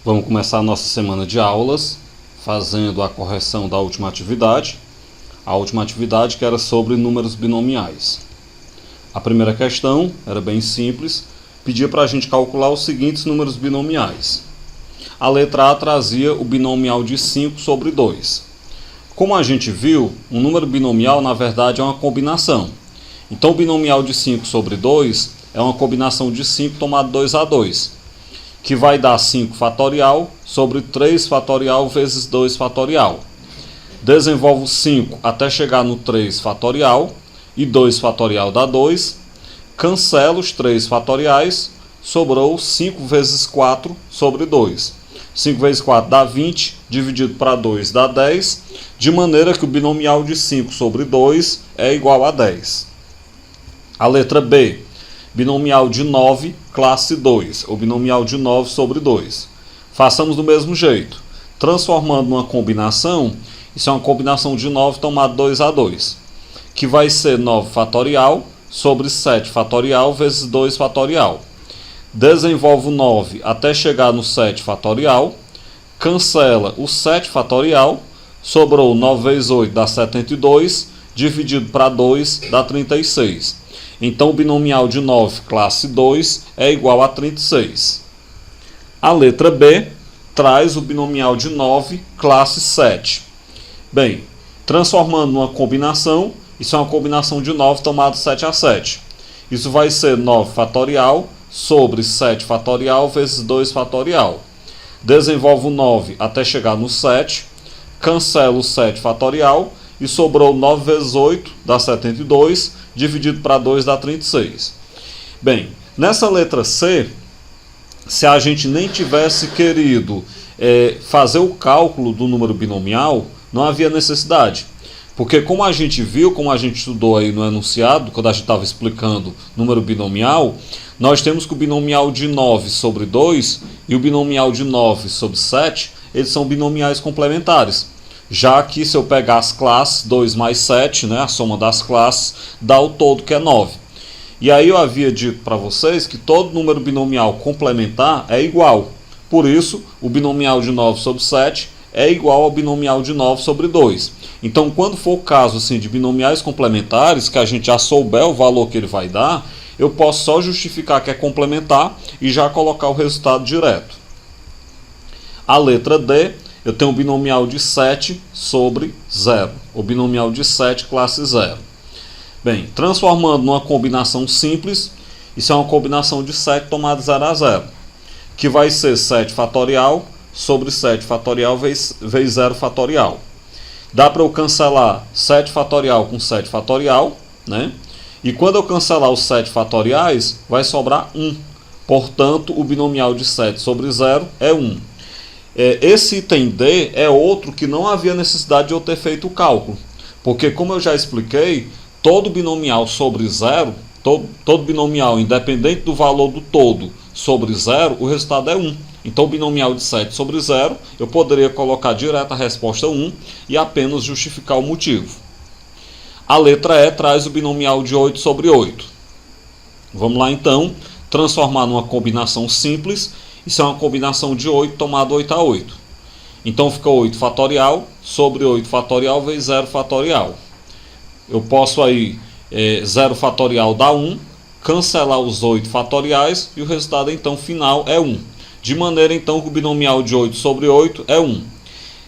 Vamos começar a nossa semana de aulas fazendo a correção da última atividade. A última atividade que era sobre números binomiais. A primeira questão era bem simples, pedia para a gente calcular os seguintes números binomiais. A letra A trazia o binomial de 5 sobre 2. Como a gente viu, um número binomial na verdade é uma combinação. Então o binomial de 5 sobre 2 é uma combinação de 5 tomado 2 a 2. Que vai dar 5 fatorial sobre 3 fatorial vezes 2 fatorial. Desenvolvo 5 até chegar no 3 fatorial, e 2 fatorial dá 2. Cancelo os 3 fatoriais, sobrou 5 vezes 4 sobre 2. 5 vezes 4 dá 20, dividido para 2 dá 10, de maneira que o binomial de 5 sobre 2 é igual a 10. A letra B. Binomial de 9, classe 2, ou binomial de 9 sobre 2. Façamos do mesmo jeito. Transformando numa combinação, isso é uma combinação de 9 tomado 2 a 2, que vai ser 9 fatorial sobre 7 fatorial vezes 2 fatorial. Desenvolvo 9 até chegar no 7 fatorial, cancela o 7 fatorial, sobrou 9 vezes 8 dá 72, dividido para 2 dá 36. Então o binomial de 9, classe 2, é igual a 36. A letra B traz o binomial de 9, classe 7. Bem, transformando numa combinação, isso é uma combinação de 9 tomado 7 a 7. Isso vai ser 9 fatorial sobre 7 fatorial vezes 2 fatorial. Desenvolvo 9 até chegar no 7, cancelo o 7 fatorial e sobrou 9 vezes 8 dá 72, dividido para 2 dá 36. Bem, nessa letra C, se a gente nem tivesse querido fazer o cálculo do número binomial, não havia necessidade. Porque como a gente viu, como a gente estudou aí no enunciado, quando a gente estava explicando número binomial, nós temos que o binomial de 9 sobre 2 e o binomial de 9 sobre 7, eles são binomiais complementares. Já que se eu pegar as classes, 2 mais 7, né, a soma das classes, dá o todo que é 9. E aí eu havia dito para vocês que todo número binomial complementar é igual. Por isso, o binomial de 9 sobre 7 é igual ao binomial de 9 sobre 2. Então, quando for o caso assim, de binomiais complementares, que a gente já souber o valor que ele vai dar, eu posso só justificar que é complementar e já colocar o resultado direto. A letra D, eu tenho um binomial de 7 sobre 0, o binomial de 7 classe 0. Bem, transformando numa combinação simples, isso é uma combinação de 7 tomado 0 a 0, que vai ser 7 fatorial sobre 7 fatorial vezes 0 fatorial. Dá para eu cancelar 7 fatorial com 7 fatorial, né? E quando eu cancelar os 7 fatoriais, vai sobrar 1. Portanto, o binomial de 7 sobre 0 é 1. Esse item D é outro que não havia necessidade de eu ter feito o cálculo. Porque, como eu já expliquei, todo binomial sobre 0, todo binomial independente do valor do todo sobre 0, o resultado é 1. Então, o binomial de 7 sobre 0, eu poderia colocar direto a resposta 1 e apenas justificar o motivo. A letra E traz o binomial de 8 sobre 8. Vamos lá, então, transformar numa combinação simples. Isso é uma combinação de 8 tomado 8 a 8. Então, fica 8 fatorial sobre 8 fatorial vezes 0 fatorial. Eu posso aí, 0 fatorial dá 1, cancelar os 8 fatoriais e o resultado, então, final é 1. De maneira, então, que o binomial de 8 sobre 8 é 1.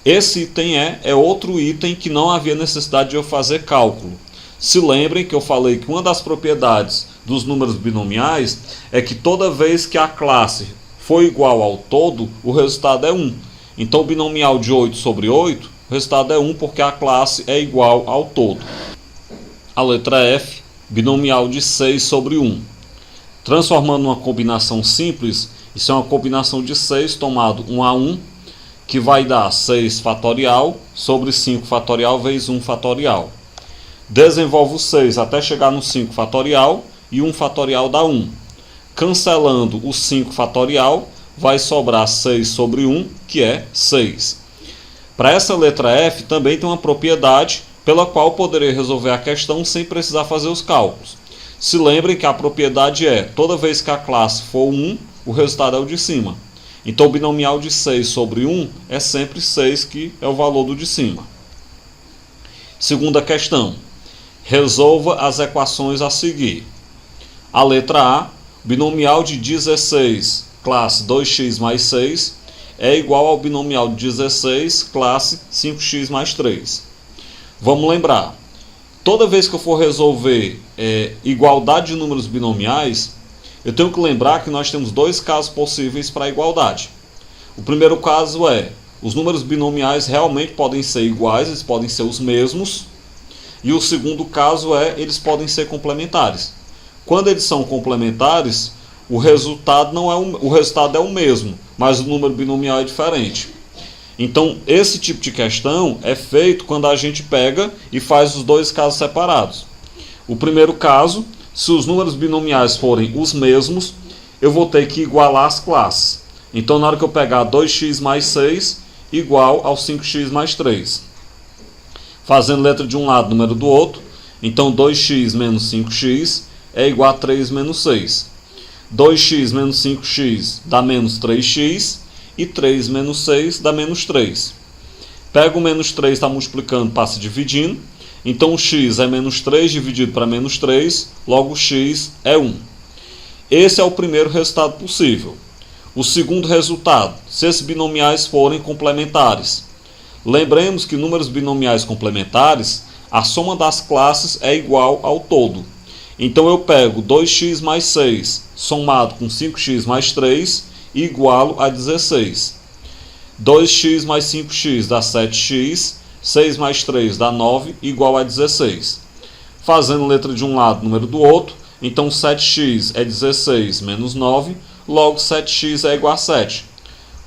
Esse item é outro item que não havia necessidade de eu fazer cálculo. Se lembrem que eu falei que uma das propriedades dos números binomiais é que toda vez que a classe for igual ao todo, o resultado é 1. Então, o binomial de 8 sobre 8, o resultado é 1 porque a classe é igual ao todo. A letra F, binomial de 6 sobre 1. Transformando numa combinação simples, isso é uma combinação de 6 tomado 1 a 1, que vai dar 6 fatorial sobre 5 fatorial vezes 1 fatorial. Desenvolvo 6 até chegar no 5 fatorial e 1 fatorial dá 1. Cancelando o 5 fatorial, vai sobrar 6 sobre 1, que é 6. Para essa letra F também tem uma propriedade pela qual eu poderei resolver a questão sem precisar fazer os cálculos. Se lembrem que a propriedade é, toda vez que a classe for 1, o resultado é o de cima. Então o binomial de 6 sobre 1 é sempre 6, que é o valor do de cima. Segunda questão. Resolva as equações a seguir. A letra A, binomial de 16, classe 2x mais 6, é igual ao binomial de 16, classe 5x mais 3. Vamos lembrar, toda vez que eu for resolver igualdade de números binomiais, eu tenho que lembrar que nós temos dois casos possíveis para a igualdade. O primeiro caso é, os números binomiais realmente podem ser iguais, eles podem ser os mesmos. E o segundo caso é, eles podem ser complementares. Quando eles são complementares, o resultado é o mesmo, mas o número binomial é diferente. Então, esse tipo de questão é feito quando a gente pega e faz os dois casos separados. O primeiro caso, se os números binomiais forem os mesmos, eu vou ter que igualar as classes. Então, na hora que eu pegar 2x mais 6, igual ao 5x mais 3. Fazendo letra de um lado, número do outro. Então, 2x menos 5x é igual a 3 menos 6. 2x menos 5x dá menos 3x. E 3 menos 6 dá menos 3. Pega o menos 3, está multiplicando, passa dividindo. Então, o x é menos 3 dividido para menos 3. Logo, o x é 1. Esse é o primeiro resultado possível. O segundo resultado, se esses binomiais forem complementares. Lembremos que números binomiais complementares, a soma das classes é igual ao todo. Então eu pego 2x mais 6 somado com 5x mais 3 e igualo a 16. 2x mais 5x dá 7x, 6 mais 3 dá 9, igual a 16. Fazendo letra de um lado, número do outro, então 7x é 16 menos 9, logo 7x é igual a 7.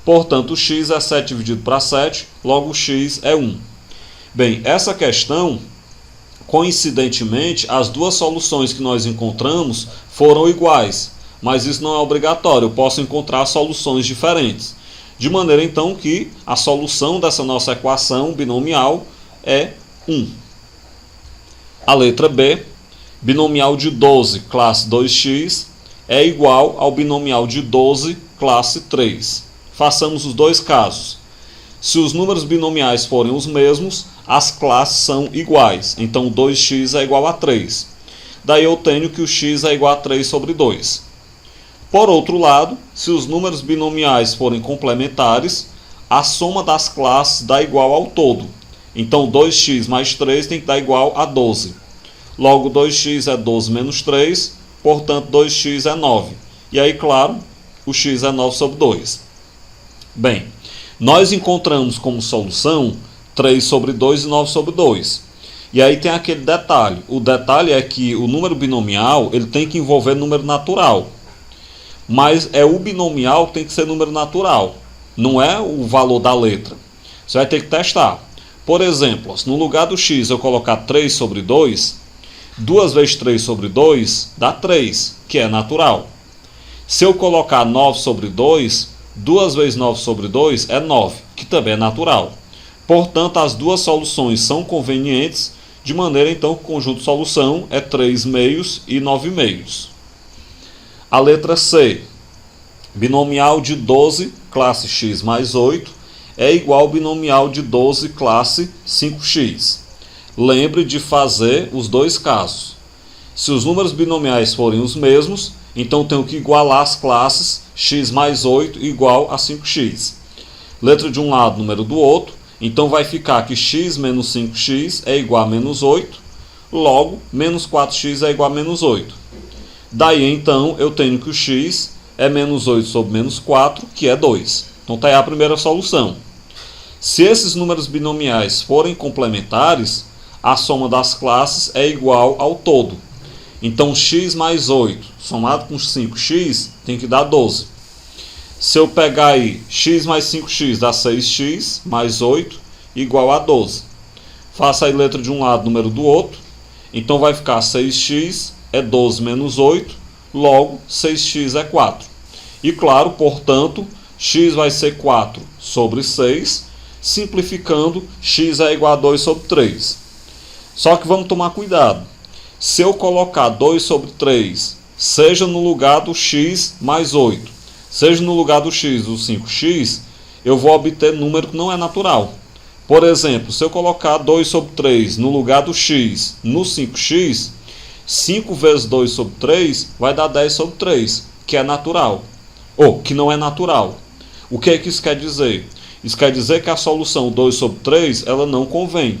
Portanto, o x é 7 dividido para 7, logo o x é 1. Bem, essa questão, coincidentemente, as duas soluções que nós encontramos foram iguais, mas isso não é obrigatório, eu posso encontrar soluções diferentes. De maneira, então, que a solução dessa nossa equação binomial é 1. A letra B, binomial de 12, classe 2x, é igual ao binomial de 12, classe 3. Façamos os dois casos. Se os números binomiais forem os mesmos, as classes são iguais. Então, 2x é igual a 3. Daí eu tenho que o x é igual a 3 sobre 2. Por outro lado, se os números binomiais forem complementares, a soma das classes dá igual ao todo. Então, 2x mais 3 tem que dar igual a 12. Logo, 2x é 12 menos 3, portanto, 2x é 9. E aí, claro, o x é 9 sobre 2. Bem, nós encontramos como solução 3 sobre 2 e 9 sobre 2. E aí tem aquele detalhe. O detalhe é que o número binomial ele tem que envolver número natural. Mas é o binomial que tem que ser número natural. Não é o valor da letra. Você vai ter que testar. Por exemplo, se no lugar do x eu colocar 3 sobre 2, 2 vezes 3 sobre 2 dá 3, que é natural. Se eu colocar 9 sobre 2... 2 vezes 9 sobre 2 é 9, que também é natural. Portanto, as duas soluções são convenientes, de maneira então que o conjunto de solução é 3 meios e 9 meios. A letra C, binomial de 12, classe x mais 8, é igual ao binomial de 12, classe 5x. Lembre de fazer os dois casos. Se os números binomiais forem os mesmos, então tenho que igualar as classes x mais 8 igual a 5x. Letra de um lado, número do outro. Então vai ficar que x menos 5x é igual a menos 8. Logo, menos 4x é igual a menos 8. Daí então eu tenho que o x é menos 8 sobre menos 4, que é 2. Então está aí a primeira solução. Se esses números binomiais forem complementares, a soma das classes é igual ao todo. Então, x mais 8 somado com 5x tem que dar 12. Se eu pegar aí x mais 5x dá 6x mais 8 igual a 12. Faça aí letra de um lado, número do outro. Então vai ficar 6x é 12 menos 8, logo 6x é 4. E claro, portanto, x vai ser 4 sobre 6, simplificando, x é igual a 2 sobre 3. Só que vamos tomar cuidado. Se eu colocar 2 sobre 3, seja no lugar do x mais 8, seja no lugar do x o 5x, eu vou obter número que não é natural. Por exemplo, se eu colocar 2 sobre 3 no lugar do x no 5x, 5 vezes 2 sobre 3 vai dar 10 sobre 3, que é natural. Ou que não é natural. O que é que isso quer dizer? Isso quer dizer que a solução 2 sobre 3 ela não convém.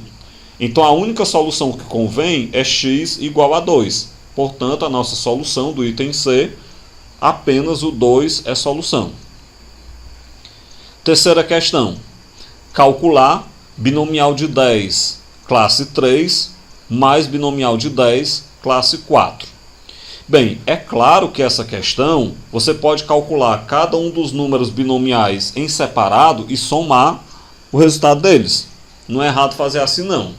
Então a única solução que convém é x igual a 2. Portanto, a nossa solução do item C, apenas o 2 é solução. Terceira questão. Calcular binomial de 10, classe 3, mais binomial de 10, classe 4. Bem, é claro que essa questão, você pode calcular cada um dos números binomiais em separado e somar o resultado deles. Não é errado fazer assim, não.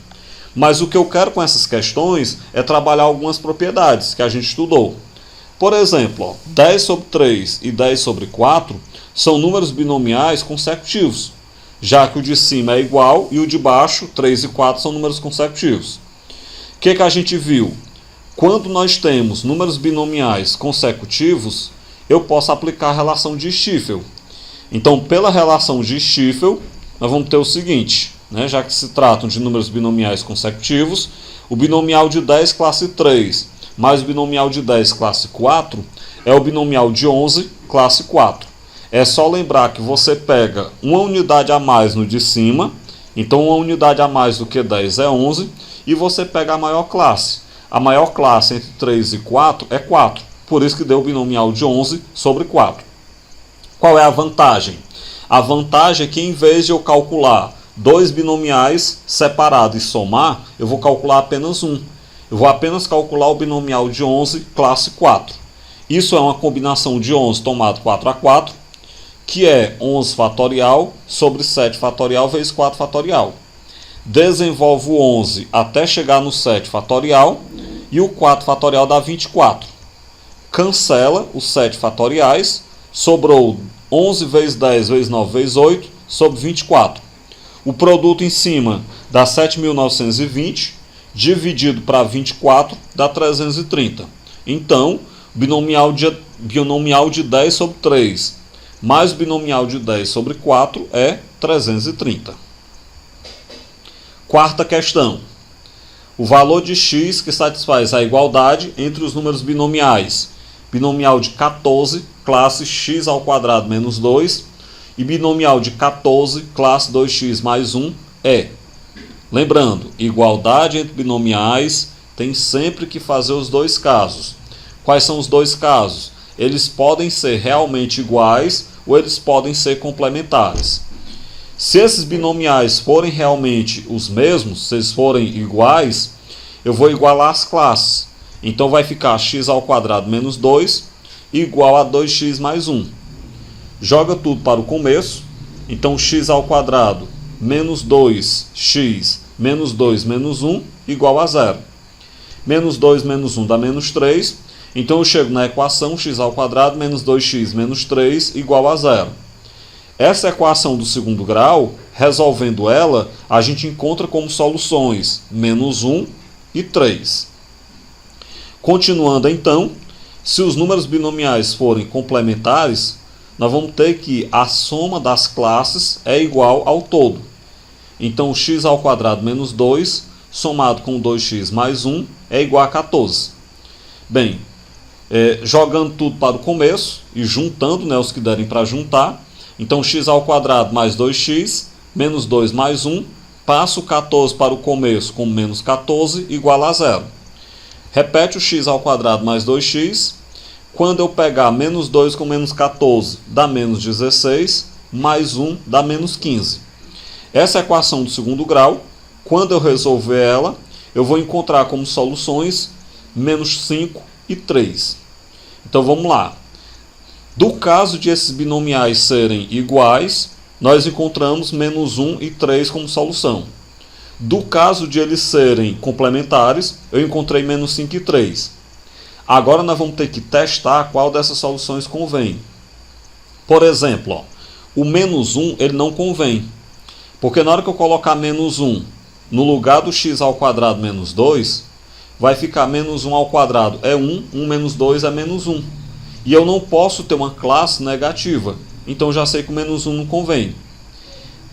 Mas o que eu quero com essas questões é trabalhar algumas propriedades que a gente estudou. Por exemplo, ó, 10 sobre 3 e 10 sobre 4 são números binomiais consecutivos, já que o de cima é igual e o de baixo, 3 e 4, são números consecutivos. O que a gente viu? Quando nós temos números binomiais consecutivos, eu posso aplicar a relação de Stiefel. Então, pela relação de Stiefel, nós vamos ter o seguinte, né? Já que se tratam de números binomiais consecutivos, o binomial de 10 classe 3 mais o binomial de 10 classe 4 é o binomial de 11 classe 4. É só lembrar que você pega uma unidade a mais no de cima, então uma unidade a mais do que 10 é 11, e você pega a maior classe. A maior classe entre 3 e 4 é 4, por isso que deu o binomial de 11 sobre 4. Qual é a vantagem? A vantagem é que em vez de eu calcular dois binomiais separados e somar, eu vou calcular apenas um. Eu vou apenas calcular o binomial de 11 classe 4. Isso é uma combinação de 11 tomado 4 a 4, que é 11 fatorial sobre 7 fatorial vezes 4 fatorial. Desenvolve o 11 até chegar no 7 fatorial e o 4 fatorial dá 24. Cancela os 7 fatoriais, sobrou 11 vezes 10 vezes 9 vezes 8 sobre 24. O produto em cima dá 7.920, dividido para 24 dá 330. Então, binomial de 10 sobre 3 mais o binomial de 10 sobre 4 é 330. Quarta questão. O valor de x que satisfaz a igualdade entre os números binomiais. Binomial de 14, classe x ao quadrado menos 2, e binomial de 14, classe 2x mais 1 é. Lembrando, igualdade entre binomiais tem sempre que fazer os dois casos. Quais são os dois casos? Eles podem ser realmente iguais ou eles podem ser complementares. Se esses binomiais forem realmente os mesmos, se eles forem iguais, eu vou igualar as classes. Então vai ficar x ao quadrado menos 2 igual a 2x mais 1. Joga tudo para o começo. Então x ao quadrado menos 2x menos 2 menos 1 igual a 0. Menos 2 menos 1 dá menos 3. Então eu chego na equação x ao quadrado menos 2x menos 3 igual a 0. Essa equação do segundo grau, resolvendo ela, a gente encontra como soluções menos 1 e 3. Continuando então, se os números binomiais forem complementares, nós vamos ter que a soma das classes é igual ao todo. Então x ao quadrado menos 2, somado com 2x mais 1, é igual a 14. Bem, jogando tudo para o começo e juntando, né, os que derem para juntar, então x ao quadrado mais 2x, menos 2 mais 1, passo 14 para o começo com menos 14, igual a 0. Repete o x ao quadrado mais 2x, quando eu pegar menos 2 com menos 14, dá menos 16, mais 1 dá menos 15. Essa equação do segundo grau, quando eu resolver ela, eu vou encontrar como soluções menos 5 e 3. Então vamos lá. Do caso de esses binomiais serem iguais, nós encontramos menos 1 e 3 como solução. Do caso de eles serem complementares, eu encontrei menos 5 e 3. Agora nós vamos ter que testar qual dessas soluções convém. Por exemplo, ó, o menos 1 ele não convém. Porque na hora que eu colocar menos 1 no lugar do x ao quadrado menos 2, vai ficar menos 1 ao quadrado é 1, 1 menos 2 é menos 1. E eu não posso ter uma classe negativa. Então já sei que o menos 1 não convém.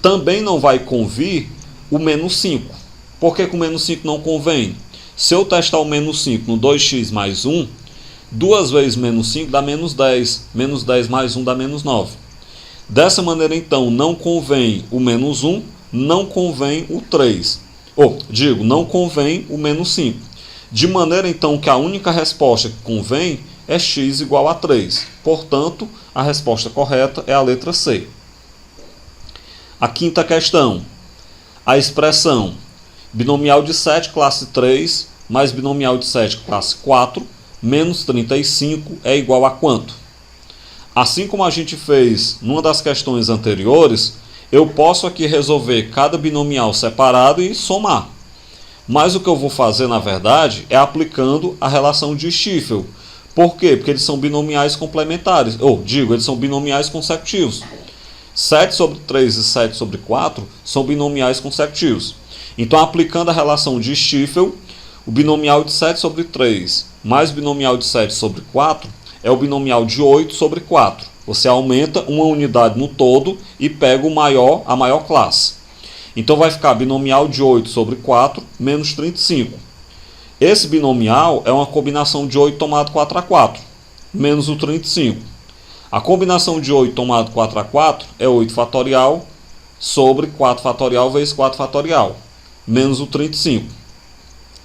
Também não vai convir o menos 5. Por que o menos 5 não convém? Se eu testar o menos 5 no 2x mais 1, 2 vezes menos 5 dá menos 10. Menos 10 mais 1 dá menos 9. Dessa maneira, então, não convém o menos 1, não convém o 3. Não convém o menos 5. De maneira, então, que a única resposta que convém é x igual a 3. Portanto, a resposta correta é a letra C. A quinta questão. A expressão binomial de 7, classe 3, mais binomial de 7, classe 4, menos 35 é igual a quanto? Assim como a gente fez numa das questões anteriores, eu posso aqui resolver cada binomial separado e somar. Mas o que eu vou fazer, na verdade, é aplicando a relação de Stiefel. Por quê? Porque eles são binomiais complementares. Eles são binomiais consecutivos. 7 sobre 3 e 7 sobre 4 são binomiais consecutivos. Então, aplicando a relação de Stiefel, o binomial de 7 sobre 3 mais o binomial de 7 sobre 4 é o binomial de 8 sobre 4. Você aumenta uma unidade no todo e pega a maior classe. Então vai ficar binomial de 8 sobre 4 menos 35. Esse binomial é uma combinação de 8 tomado 4 a 4, menos o 35. A combinação de 8 tomado 4 a 4 é 8 fatorial sobre 4 fatorial vezes 4 fatorial, menos o 35.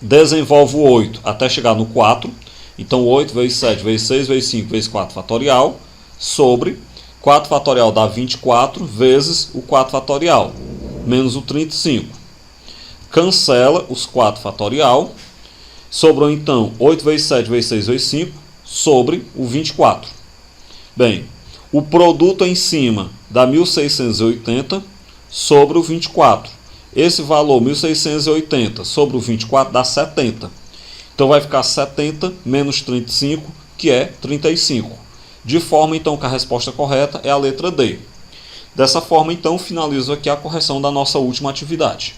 Desenvolve o 8 até chegar no 4. Então 8 vezes 7 vezes 6 vezes 5 vezes 4 fatorial sobre 4 fatorial dá 24 vezes o 4 fatorial, menos o 35. Cancela os 4 fatorial. Sobrou então 8 vezes 7 vezes 6 vezes 5 sobre o 24. Bem, o produto em cima dá 1680 sobre o 24. Esse valor, 1680 sobre o 24, dá 70. Então vai ficar 70 menos 35, que é 35. De forma então que a resposta correta é a letra D. Dessa forma então finalizo aqui a correção da nossa última atividade.